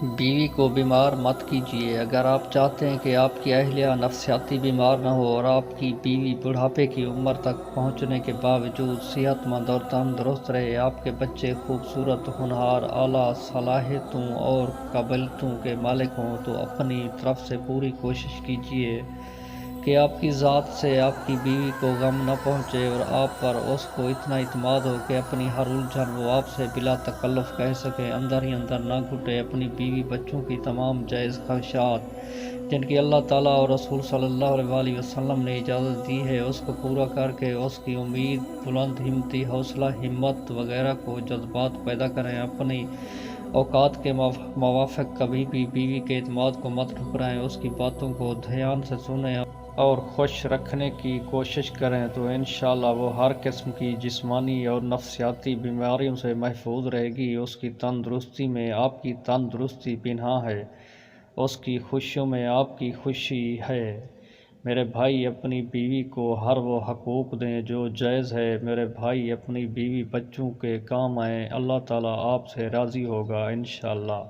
بیوی کو بیمار مت کیجیے۔ اگر آپ چاہتے ہیں کہ آپ کی اہلیہ نفسیاتی بیمار نہ ہو اور آپ کی بیوی بڑھاپے کی عمر تک پہنچنے کے باوجود صحت مند اور تندرست رہے، آپ کے بچے خوبصورت، ہونہار، اعلیٰ صلاحیتوں اور قابلیتوں کے مالک ہوں، تو اپنی طرف سے پوری کوشش کیجیے کہ آپ کی ذات سے آپ کی بیوی کو غم نہ پہنچے اور آپ پر اس کو اتنا اعتماد ہو کہ اپنی ہر الجھن وہ آپ سے بلا تکلف کہہ سکیں، اندر ہی اندر نہ گھٹے۔ اپنی بیوی بچوں کی تمام جائز خواہشات جن کی اللہ تعالیٰ اور رسول صلی اللہ علیہ وسلم نے اجازت دی ہے، اس کو پورا کر کے اس کی امید، بلند ہمتی، حوصلہ، ہمت وغیرہ کو جذبات پیدا کریں۔ اپنی اوقات کے موافق کبھی بھی بیوی کے اعتماد کو مت ٹھکرائیں، اس کی باتوں کو دھیان سے سنیں اور خوش رکھنے کی کوشش کریں، تو انشاءاللہ وہ ہر قسم کی جسمانی اور نفسیاتی بیماریوں سے محفوظ رہے گی۔ اس کی تندرستی میں آپ کی تندرستی پنہاں ہے، اس کی خوشیوں میں آپ کی خوشی ہے۔ میرے بھائی، اپنی بیوی کو ہر وہ حقوق دیں جو جائز ہے۔ میرے بھائی، اپنی بیوی بچوں کے کام آئیں، اللہ تعالیٰ آپ سے راضی ہوگا انشاءاللہ۔